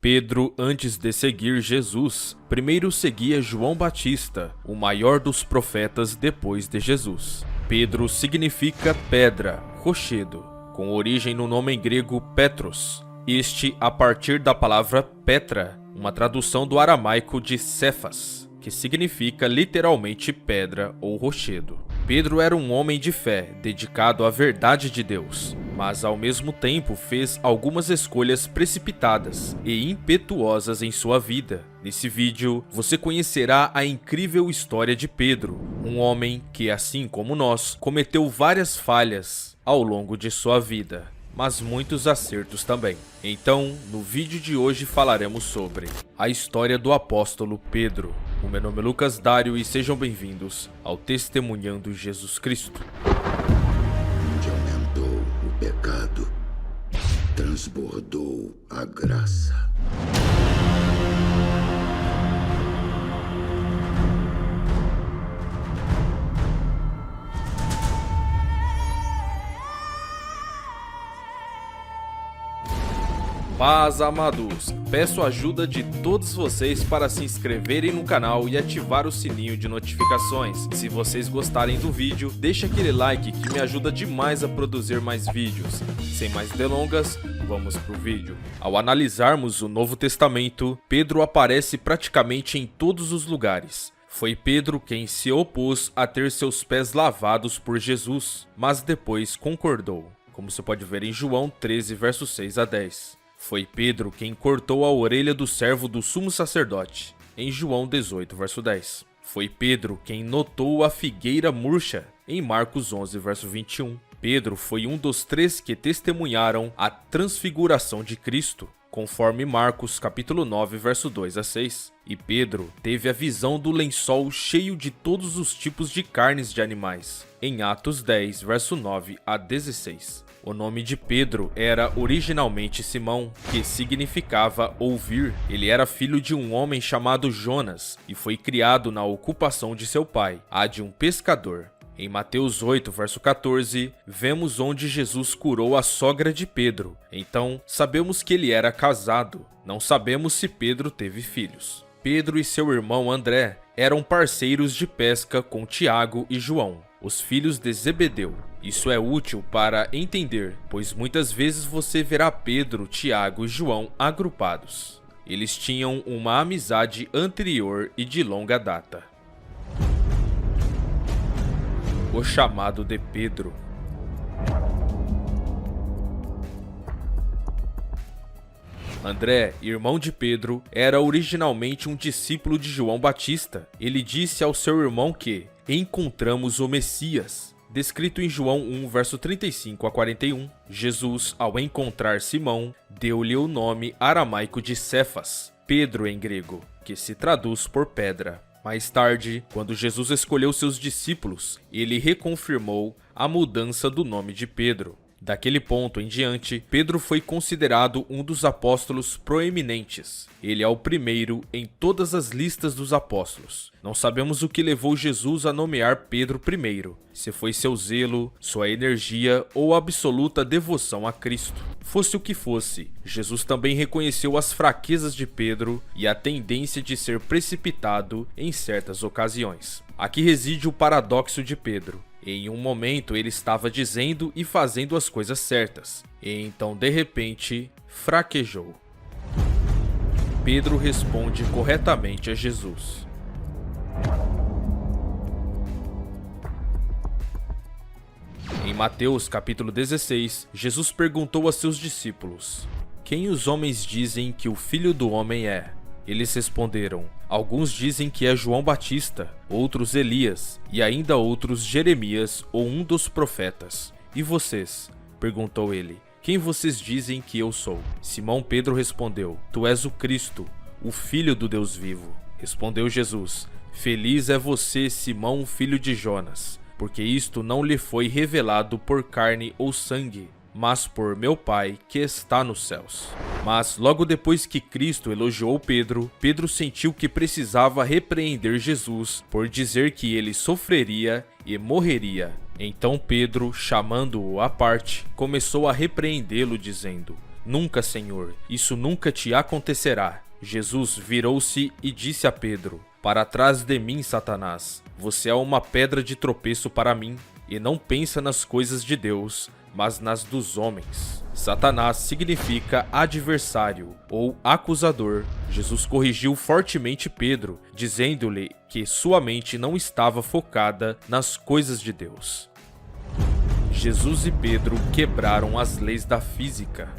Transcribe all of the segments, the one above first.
Pedro, antes de seguir Jesus, primeiro seguia João Batista, o maior dos profetas depois de Jesus. Pedro significa pedra, rochedo, com origem no nome em grego Petros, este a partir da palavra Petra, uma tradução do aramaico de Cefas, que significa literalmente pedra ou rochedo. Pedro era um homem de fé, dedicado à verdade de Deus, mas ao mesmo tempo fez algumas escolhas precipitadas e impetuosas em sua vida. Nesse vídeo, você conhecerá a incrível história de Pedro, um homem que, assim como nós, cometeu várias falhas ao longo de sua vida, mas muitos acertos também. Então, no vídeo de hoje falaremos sobre a história do apóstolo Pedro. O meu nome é Lucas Dário e sejam bem-vindos ao Testemunhando Jesus Cristo. Onde aumentou o pecado, transbordou a graça. Paz, amados! Peço a ajuda de todos vocês para se inscreverem no canal e ativar o sininho de notificações. Se vocês gostarem do vídeo, deixa aquele like que me ajuda demais a produzir mais vídeos. Sem mais delongas, vamos pro vídeo. Ao analisarmos o Novo Testamento, Pedro aparece praticamente em todos os lugares. Foi Pedro quem se opôs a ter seus pés lavados por Jesus, mas depois concordou, como você pode ver em João 13, versos 6 a 10. Foi Pedro quem cortou a orelha do servo do sumo sacerdote, em João 18, verso 10. Foi Pedro quem notou a figueira murcha, em Marcos 11, verso 21. Pedro foi um dos 3 que testemunharam a transfiguração de Cristo, conforme Marcos capítulo 9, verso 2 a 6. E Pedro teve a visão do lençol cheio de todos os tipos de carnes de animais, em Atos 10, verso 9 a 16. O nome de Pedro era originalmente Simão, que significava ouvir. Ele era filho de um homem chamado Jonas e foi criado na ocupação de seu pai, a de um pescador. Em Mateus 8, verso 14, vemos onde Jesus curou a sogra de Pedro. Então, sabemos que ele era casado. Não sabemos se Pedro teve filhos. Pedro e seu irmão André eram parceiros de pesca com Tiago e João, os filhos de Zebedeu. Isso é útil para entender, pois muitas vezes você verá Pedro, Tiago e João agrupados. Eles tinham uma amizade anterior e de longa data. O chamado de Pedro. André, irmão de Pedro, era originalmente um discípulo de João Batista. Ele disse ao seu irmão que encontramos o Messias, descrito em João 1, verso 35 a 41. Jesus, ao encontrar Simão, deu-lhe o nome aramaico de Cefas, Pedro em grego, que se traduz por pedra. Mais tarde, quando Jesus escolheu seus discípulos, ele reconfirmou a mudança do nome de Pedro. Daquele ponto em diante, Pedro foi considerado um dos apóstolos proeminentes. Ele é o primeiro em todas as listas dos apóstolos. Não sabemos o que levou Jesus a nomear Pedro primeiro, se foi seu zelo, sua energia ou absoluta devoção a Cristo. Fosse o que fosse, Jesus também reconheceu as fraquezas de Pedro e a tendência de ser precipitado em certas ocasiões. Aqui reside o paradoxo de Pedro. Em um momento ele estava dizendo e fazendo as coisas certas, e então de repente fraquejou. Pedro responde corretamente a Jesus. Em Mateus capítulo 16, Jesus perguntou a seus discípulos: quem os homens dizem que o Filho do Homem é? Eles responderam: alguns dizem que é João Batista, outros Elias, e ainda outros Jeremias ou um dos profetas. E vocês? Perguntou ele. Quem vocês dizem que eu sou? Simão Pedro respondeu: tu és o Cristo, o Filho do Deus vivo. Respondeu Jesus: feliz é você, Simão, filho de Jonas, porque isto não lhe foi revelado por carne ou sangue, mas por meu Pai que está nos céus. Mas logo depois que Cristo elogiou Pedro, Pedro sentiu que precisava repreender Jesus por dizer que ele sofreria e morreria. Então Pedro, chamando-o à parte, começou a repreendê-lo dizendo: Nunca, Senhor, isso nunca te acontecerá. Jesus virou-se e disse a Pedro: Para trás de mim, Satanás, você é uma pedra de tropeço para mim, e não pensa nas coisas de Deus, mas nas dos homens. Satanás significa adversário ou acusador. Jesus corrigiu fortemente Pedro, dizendo-lhe que sua mente não estava focada nas coisas de Deus. Jesus e Pedro quebraram as leis da física.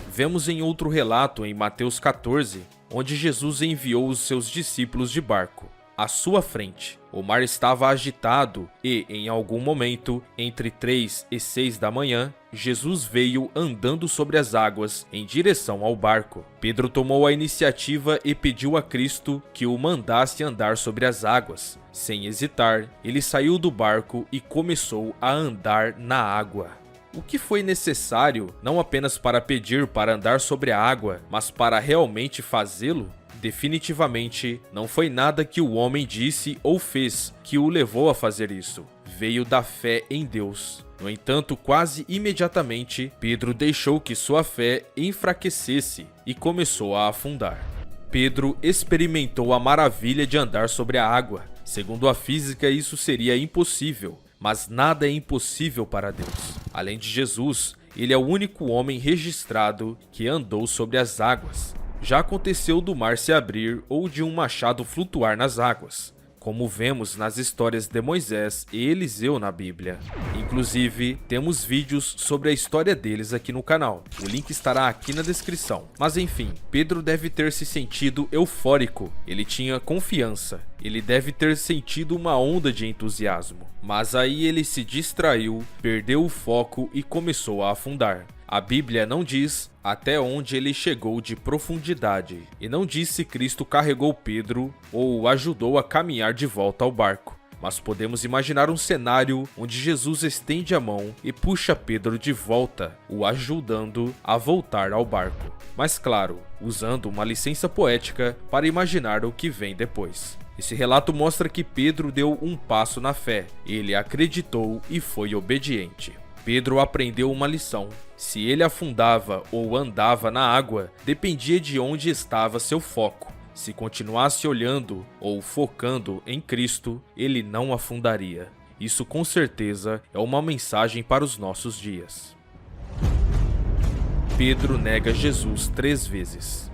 Vemos em outro relato em Mateus 14, onde Jesus enviou os seus discípulos de barco. À sua frente, o mar estava agitado e, em algum momento, entre 3 e 6 da manhã, Jesus veio andando sobre as águas em direção ao barco. Pedro tomou a iniciativa e pediu a Cristo que o mandasse andar sobre as águas. Sem hesitar, ele saiu do barco e começou a andar na água. O que foi necessário, não apenas para pedir para andar sobre a água, mas para realmente fazê-lo? Definitivamente, não foi nada que o homem disse ou fez que o levou a fazer isso. Veio da fé em Deus. No entanto, quase imediatamente, Pedro deixou que sua fé enfraquecesse e começou a afundar. Pedro experimentou a maravilha de andar sobre a água. Segundo a física, isso seria impossível, mas nada é impossível para Deus. Além de Jesus, ele é o único homem registrado que andou sobre as águas. Já aconteceu do mar se abrir ou de um machado flutuar nas águas, como vemos nas histórias de Moisés e Eliseu na Bíblia. Inclusive, temos vídeos sobre a história deles aqui no canal. O link estará aqui na descrição. Mas enfim, Pedro deve ter se sentido eufórico. Ele tinha confiança. Ele deve ter sentido uma onda de entusiasmo. Mas aí ele se distraiu, perdeu o foco e começou a afundar. A Bíblia não diz até onde ele chegou de profundidade, e não diz se Cristo carregou Pedro ou o ajudou a caminhar de volta ao barco. Mas podemos imaginar um cenário onde Jesus estende a mão e puxa Pedro de volta, o ajudando a voltar ao barco. Mas claro, usando uma licença poética para imaginar o que vem depois. Esse relato mostra que Pedro deu um passo na fé, ele acreditou e foi obediente. Pedro aprendeu uma lição. Se ele afundava ou andava na água, dependia de onde estava seu foco. Se continuasse olhando ou focando em Cristo, ele não afundaria. Isso com certeza é uma mensagem para os nossos dias. Pedro nega Jesus 3 vezes.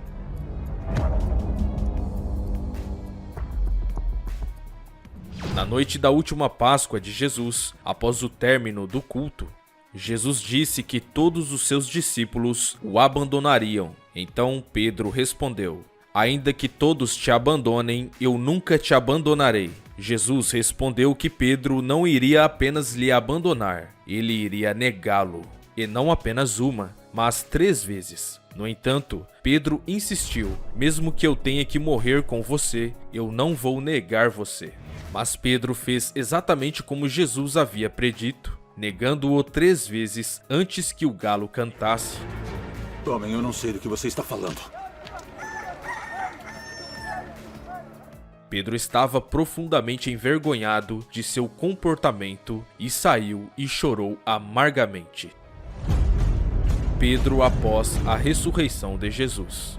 Na noite da última Páscoa de Jesus, após o término do culto, Jesus disse que todos os seus discípulos o abandonariam. Então Pedro respondeu: Ainda que todos te abandonem, eu nunca te abandonarei. Jesus respondeu que Pedro não iria apenas lhe abandonar, ele iria negá-lo. E não apenas uma, mas 3 vezes. No entanto, Pedro insistiu: Mesmo que eu tenha que morrer com você, eu não vou negar você. Mas Pedro fez exatamente como Jesus havia predito, negando-o 3 vezes antes que o galo cantasse. Homem, eu não sei do que você está falando. Pedro estava profundamente envergonhado de seu comportamento e saiu e chorou amargamente. Pedro após a ressurreição de Jesus.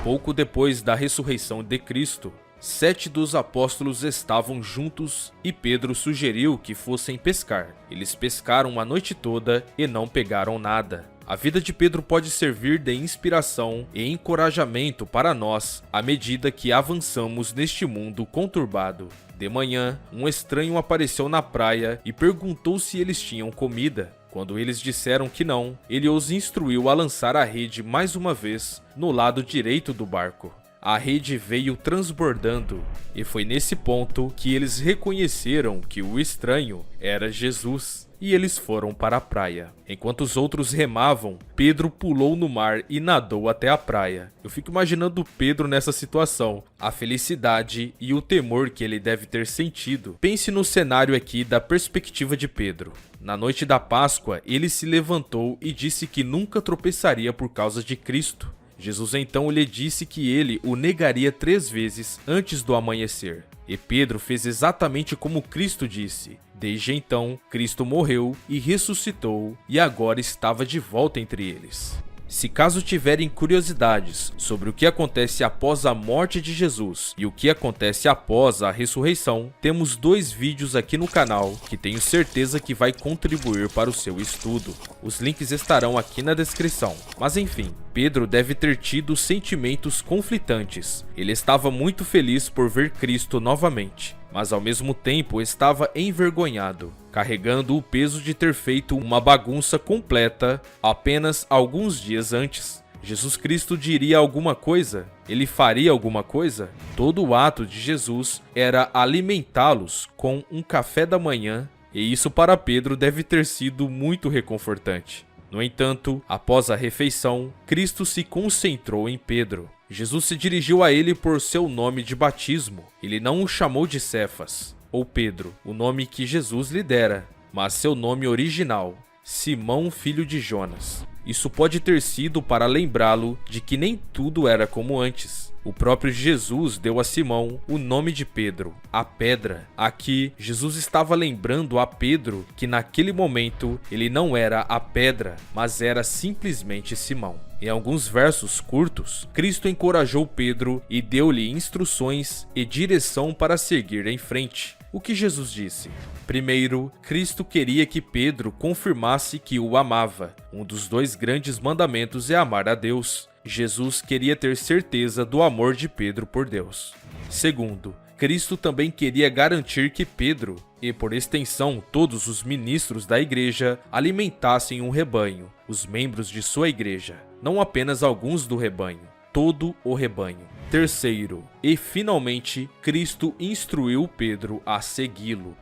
Pouco depois da ressurreição de Cristo, 7 dos apóstolos estavam juntos e Pedro sugeriu que fossem pescar. Eles pescaram a noite toda e não pegaram nada. A vida de Pedro pode servir de inspiração e encorajamento para nós à medida que avançamos neste mundo conturbado. De manhã, um estranho apareceu na praia e perguntou se eles tinham comida. Quando eles disseram que não, ele os instruiu a lançar a rede mais uma vez no lado direito do barco. A rede veio transbordando, e foi nesse ponto que eles reconheceram que o estranho era Jesus, e eles foram para a praia. Enquanto os outros remavam, Pedro pulou no mar e nadou até a praia. Eu fico imaginando Pedro nessa situação, a felicidade e o temor que ele deve ter sentido. Pense no cenário aqui da perspectiva de Pedro. Na noite da Páscoa, ele se levantou e disse que nunca tropeçaria por causa de Cristo. Jesus então lhe disse que ele o negaria 3 vezes antes do amanhecer. E Pedro fez exatamente como Cristo disse. Desde então, Cristo morreu e ressuscitou e agora estava de volta entre eles. Se caso tiverem curiosidades sobre o que acontece após a morte de Jesus e o que acontece após a ressurreição, temos 2 vídeos aqui no canal que tenho certeza que vai contribuir para o seu estudo. Os links estarão aqui na descrição. Mas enfim, Pedro deve ter tido sentimentos conflitantes. Ele estava muito feliz por ver Cristo novamente, mas ao mesmo tempo estava envergonhado, carregando o peso de ter feito uma bagunça completa apenas alguns dias antes. Jesus Cristo diria alguma coisa? Ele faria alguma coisa? Todo o ato de Jesus era alimentá-los com um café da manhã, e isso para Pedro deve ter sido muito reconfortante. No entanto, após a refeição, Cristo se concentrou em Pedro. Jesus se dirigiu a ele por seu nome de batismo. Ele não o chamou de Cefas, ou Pedro, o nome que Jesus lhe dera, mas seu nome original, Simão, filho de Jonas. Isso pode ter sido para lembrá-lo de que nem tudo era como antes. O próprio Jesus deu a Simão o nome de Pedro, a pedra. Aqui, Jesus estava lembrando a Pedro que naquele momento ele não era a pedra, mas era simplesmente Simão. Em alguns versos curtos, Cristo encorajou Pedro e deu-lhe instruções e direção para seguir em frente. O que Jesus disse? Primeiro, Cristo queria que Pedro confirmasse que o amava. Um dos 2 grandes mandamentos é amar a Deus. Jesus queria ter certeza do amor de Pedro por Deus. Segundo, Cristo também queria garantir que Pedro, e por extensão todos os ministros da igreja, alimentassem um rebanho, os membros de sua igreja, não apenas alguns do rebanho, todo o rebanho. Terceiro, e finalmente, Cristo instruiu Pedro a segui-lo.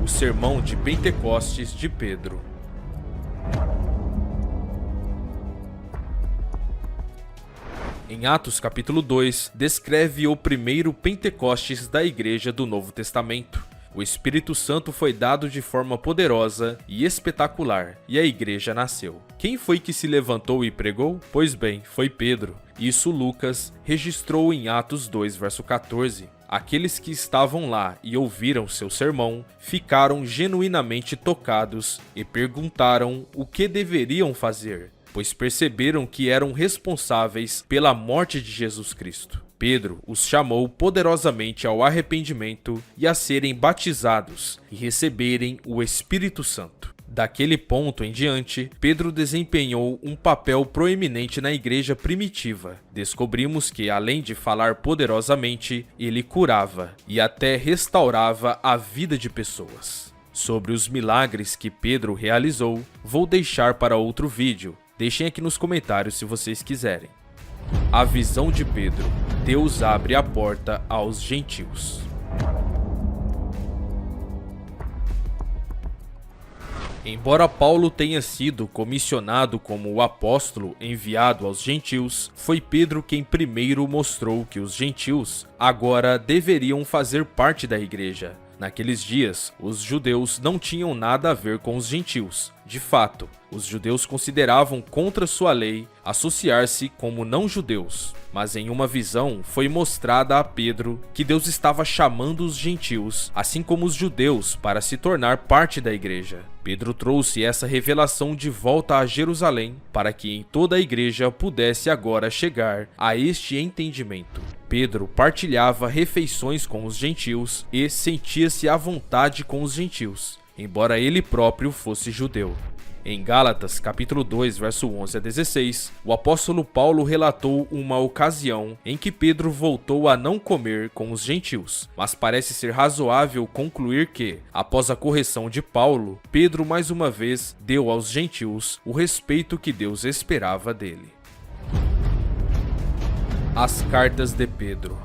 O sermão de Pentecostes de Pedro. Em Atos capítulo 2, descreve o primeiro Pentecostes da igreja do Novo Testamento. O Espírito Santo foi dado de forma poderosa e espetacular, e a igreja nasceu. Quem foi que se levantou e pregou? Pois bem, foi Pedro. Isso Lucas registrou em Atos 2, verso 14. Aqueles que estavam lá e ouviram seu sermão ficaram genuinamente tocados e perguntaram o que deveriam fazer, pois perceberam que eram responsáveis pela morte de Jesus Cristo. Pedro os chamou poderosamente ao arrependimento e a serem batizados e receberem o Espírito Santo. Daquele ponto em diante, Pedro desempenhou um papel proeminente na igreja primitiva. Descobrimos que, além de falar poderosamente, ele curava e até restaurava a vida de pessoas. Sobre os milagres que Pedro realizou, vou deixar para outro vídeo. Deixem aqui nos comentários se vocês quiserem. A visão de Pedro. Deus abre a porta aos gentios. Embora Paulo tenha sido comissionado como o apóstolo enviado aos gentios, foi Pedro quem primeiro mostrou que os gentios agora deveriam fazer parte da igreja. Naqueles dias, os judeus não tinham nada a ver com os gentios. De fato, os judeus consideravam contra sua lei associar-se como não-judeus. Mas em uma visão foi mostrada a Pedro que Deus estava chamando os gentios, assim como os judeus, para se tornar parte da igreja. Pedro trouxe essa revelação de volta a Jerusalém para que em toda a igreja pudesse agora chegar a este entendimento. Pedro partilhava refeições com os gentios e sentia-se à vontade com os gentios, embora ele próprio fosse judeu. Em Gálatas, capítulo 2, verso 11 a 16, o apóstolo Paulo relatou uma ocasião em que Pedro voltou a não comer com os gentios, mas parece ser razoável concluir que, após a correção de Paulo, Pedro mais uma vez deu aos gentios o respeito que Deus esperava dele. As cartas de Pedro.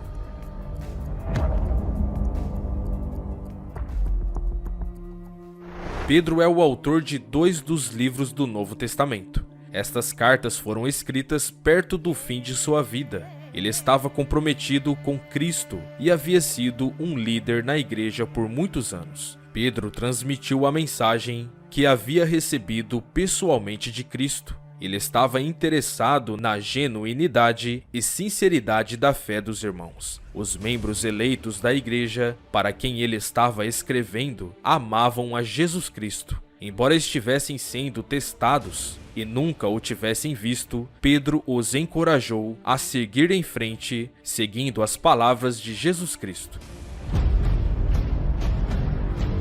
Pedro é o autor de 2 dos livros do Novo Testamento. Estas cartas foram escritas perto do fim de sua vida. Ele estava comprometido com Cristo e havia sido um líder na igreja por muitos anos. Pedro transmitiu a mensagem que havia recebido pessoalmente de Cristo. ele estava interessado na genuinidade e sinceridade da fé dos irmãos. Os membros eleitos da igreja, para quem ele estava escrevendo, amavam a Jesus Cristo. Embora estivessem sendo testados e nunca o tivessem visto, Pedro os encorajou a seguir em frente, seguindo as palavras de Jesus Cristo.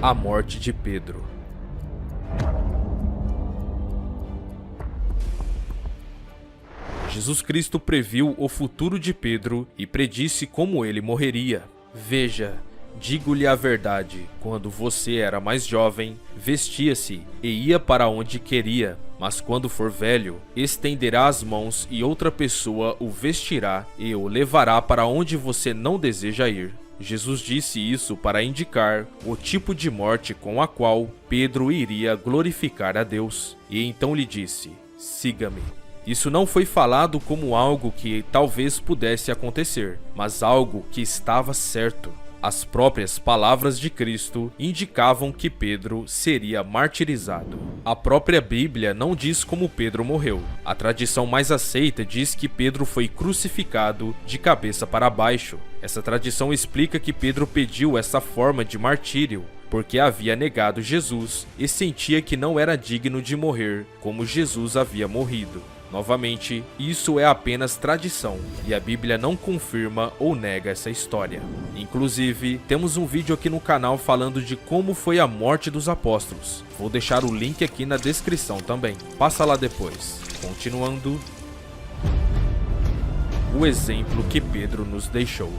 A morte de Pedro. Jesus Cristo previu o futuro de Pedro e predisse como ele morreria. Veja, digo-lhe a verdade, quando você era mais jovem, vestia-se e ia para onde queria, mas quando for velho, estenderá as mãos e outra pessoa o vestirá e o levará para onde você não deseja ir. Jesus disse isso para indicar o tipo de morte com a qual Pedro iria glorificar a Deus. E então lhe disse: siga-me. Isso não foi falado como algo que talvez pudesse acontecer, mas algo que estava certo. As próprias palavras de Cristo indicavam que Pedro seria martirizado. A própria Bíblia não diz como Pedro morreu. A tradição mais aceita diz que Pedro foi crucificado de cabeça para baixo. Essa tradição explica que Pedro pediu essa forma de martírio porque havia negado Jesus e sentia que não era digno de morrer como Jesus havia morrido. Novamente, isso é apenas tradição, e a Bíblia não confirma ou nega essa história. Inclusive, temos um vídeo aqui no canal falando de como foi a morte dos apóstolos. Vou deixar o link aqui na descrição também. Passa lá depois. Continuando. O exemplo que Pedro nos deixou.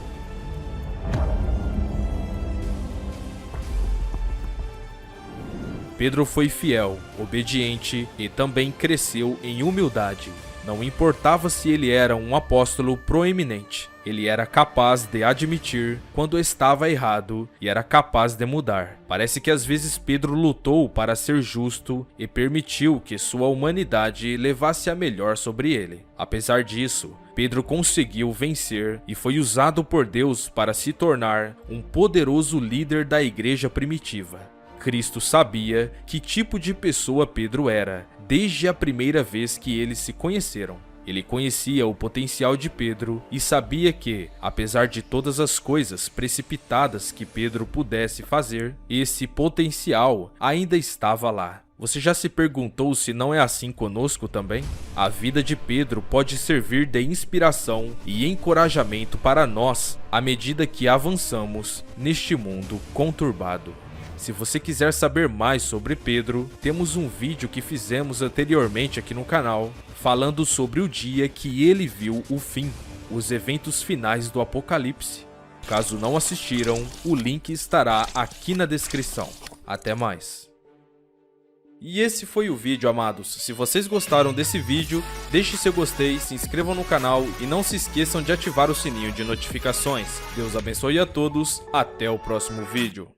Pedro foi fiel, obediente e também cresceu em humildade. Não importava se ele era um apóstolo proeminente, ele era capaz de admitir quando estava errado e era capaz de mudar. Parece que às vezes Pedro lutou para ser justo e permitiu que sua humanidade levasse a melhor sobre ele. Apesar disso, Pedro conseguiu vencer e foi usado por Deus para se tornar um poderoso líder da igreja primitiva. Cristo sabia que tipo de pessoa Pedro era, desde a primeira vez que eles se conheceram. Ele conhecia o potencial de Pedro e sabia que, apesar de todas as coisas precipitadas que Pedro pudesse fazer, esse potencial ainda estava lá. Você já se perguntou se não é assim conosco também? A vida de Pedro pode servir de inspiração e encorajamento para nós à medida que avançamos neste mundo conturbado. Se você quiser saber mais sobre Pedro, temos um vídeo que fizemos anteriormente aqui no canal, falando sobre o dia que ele viu o fim, os eventos finais do Apocalipse. Caso não assistiram, o link estará aqui na descrição. Até mais. E esse foi o vídeo, amados. Se vocês gostaram desse vídeo, deixe seu gostei, se inscrevam no canal e não se esqueçam de ativar o sininho de notificações. Deus abençoe a todos, até o próximo vídeo.